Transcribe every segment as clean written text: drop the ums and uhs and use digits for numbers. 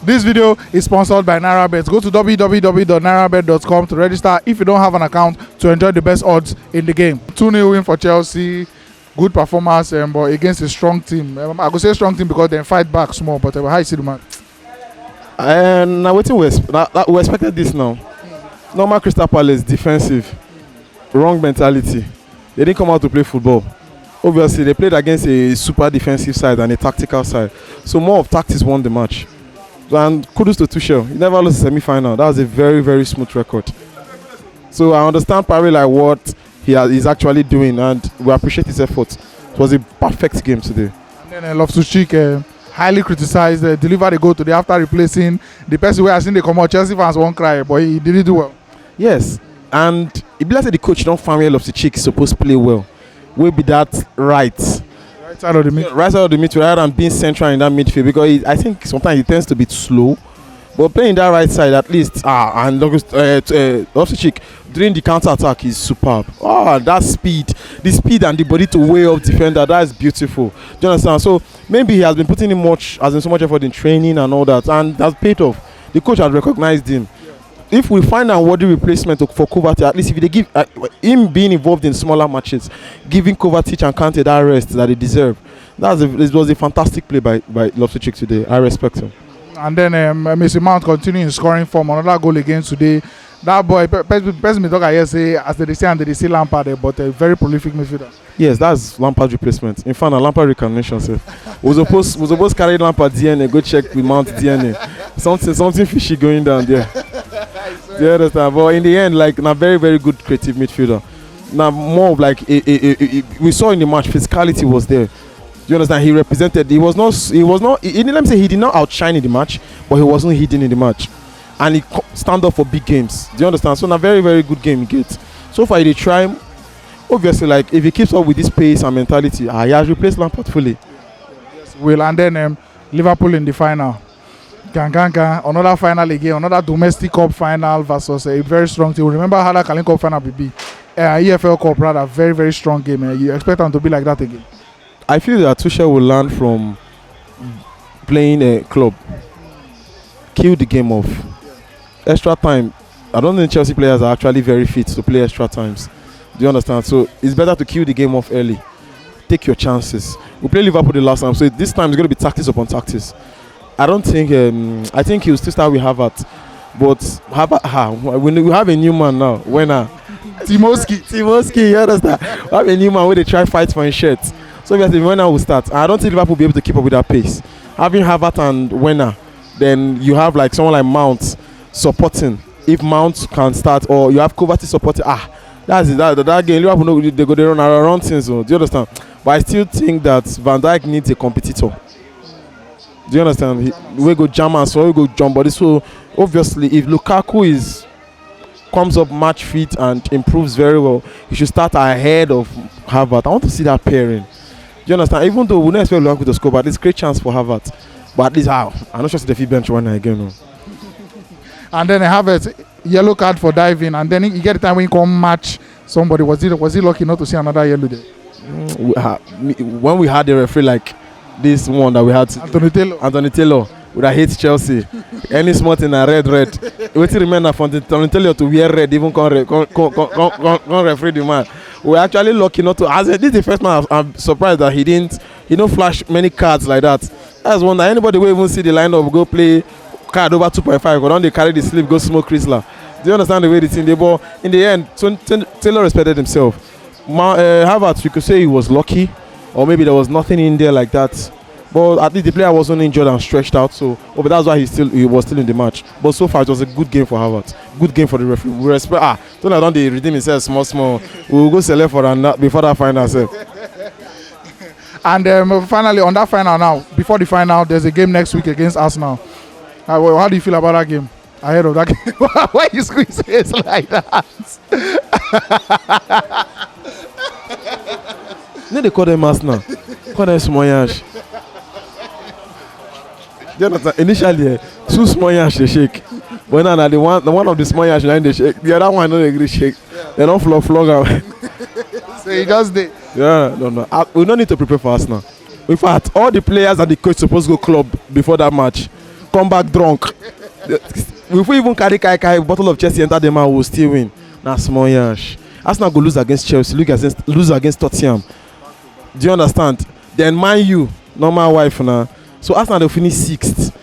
This video is sponsored by NairaBet. Go to www.nairabet.com to register if you don't have an account to enjoy the best odds in the game. 2-0 win for Chelsea. Good performance but against a strong team. I could say strong team because they fight back small, but how you see the match? And now we expected this now. Normal Crystal Palace defensive, wrong mentality. They didn't come out to play football. Obviously, they played against a super defensive side and a tactical side. So more of tactics won the match. And kudos to Tuchel. He never lost a semi-final. That was a very, very smooth record. So I understand probably like what he's actually doing, and we appreciate his efforts. It was a perfect game today. And then Loftus-cheek highly criticized, delivered a goal today after replacing the person where I seen they come out. Chelsea fans won't cry, but he didn't do well. Yes, and it be like the coach don't find where Loftus-cheek is supposed to play well. Will be that right side of the midfield. Right side of the midfield rather than being central in that midfield, because I think sometimes he tends to be slow. But playing that right side at least, and Loftus-cheek during the counter attack is superb. That speed, the speed and the body to weigh up defender, that is beautiful. Do you understand? So maybe he has been putting in so much effort in training and all that, and that's paid off. The coach has recognized him. If we find a worthy replacement for Kovacic, at least if they give him being involved in smaller matches, giving Kovacic and Kante that rest that they deserve, it was a fantastic play by Loftus-cheek today. I respect him. And then Mason Mount continuing in scoring form. Another goal again today. That boy, person me talk I say as they say and they say Lampard, but a very prolific midfielder. Yes, that's Lampard's replacement. In fact, a Lampard reincarnation. Was supposed to carry Lampard DNA, go check with Mount DNA. Something fishy going down there. Do you understand? But in the end, like, a very, very good creative midfielder. Now, more of like we saw in the match, physicality was there. Do you understand? He represented. Let me say he did not outshine in the match, but he wasn't hidden in the match, and he stand up for big games. Do you understand? So, a very, very good game he gets. So far, he try. Obviously, like if he keeps up with this pace and mentality, he has replaced Lampard fully. Yes, will. And then Liverpool in the final. Another final again, another domestic cup final versus a very strong team. Remember how that Carling Cup final will be? EFL Cup, rather, very, very strong game. You expect them to be like that again? I feel that Tuchel will learn from playing a club. Kill the game off. Extra time. I don't think Chelsea players are actually very fit to play extra times. Do you understand? So it's better to kill the game off early. Take your chances. We played Liverpool the last time, so this time it's going to be tactics upon tactics. I don't think. I think he'll still start with Havertz, but we have a new man now. Werner, Timoski, you understand? We have a new man where they try fight for his shirt. So obviously Werner will start. I don't think Liverpool will be able to keep up with that pace. Having Havertz and Werner, then you have like someone like Mount supporting. If Mount can start, or you have Kovacic supporting, that's it. That game Liverpool they go run around things. Do you understand? But I still think that Van Dijk needs a competitor. Do you understand? We go jam and so we go jump body. So obviously, if Lukaku comes up match fit and improves very well, he should start ahead of Havertz. I want to see that pairing. Do you understand? Even though we don't expect Lukaku to score, but it's a great chance for Havertz. But at least I'm not sure if the bench one again. No. And then Havertz yellow card for diving, and then you get the time when you come match somebody. Was he lucky not to see another yellow there? When we had the referee like this one that we had, Anthony Taylor would have hate Chelsea. Any small thing a red. What you remember from Anthony Taylor to wear red, even come referee the man. We're actually lucky not to. As this is the first man I'm surprised that he don't flash many cards like that. That's one that anybody will even see the lineup go play card over 2.5. Go down, they carry the sleeve, go smoke Chrysler. Do you understand the way the team they ball? In the end, Taylor respected himself. Havertz, you could say he was lucky, or maybe there was nothing in there like that. But at least the player wasn't injured and stretched out, so but that's why he was still in the match. But so far it was a good game for Havertz. Good game for the referee. We respect. Don't they redeem himself small. We'll go select for that before that final self. And finally on that final now, before the final, there's a game next week against Arsenal. How do you feel about that game? Ahead of that game? Why you squeeze face like that? No, they call them Arsenal. Call them Smoyash. Initially, two Smoyash they shake. But now the one of the Smoyash line they shake. The other one don't agree shake. They don't flog out. So he just did. Yeah, no. We don't need to prepare for Arsenal. In fact, all the players and the coach supposed to go club before that match. come back drunk. If we even carry kai bottle of Chelsea enter the man, we'll still win. Nah, small yash. Arsenal go lose against Chelsea, lose against Tottenham. Do you understand? Then Man U, normal wife now. So Arsenal will finish 6th.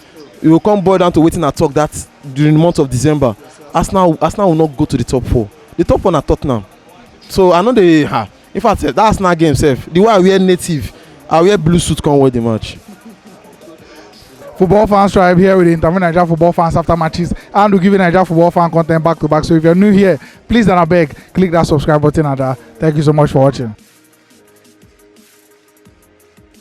We will come boil down to waiting and talk that during the month of December. Arsenal will not go to the top 4. The top 1 are Tottenham. So I know they in fact that Arsenal game safe. The way I wear native, I wear blue suit come wear the match. Football fans tribe here with the interview Naija football fans after matches, and we give you Naija football fan content back to back. So if you're new here, please don't beg, click that subscribe button and thank you so much for watching.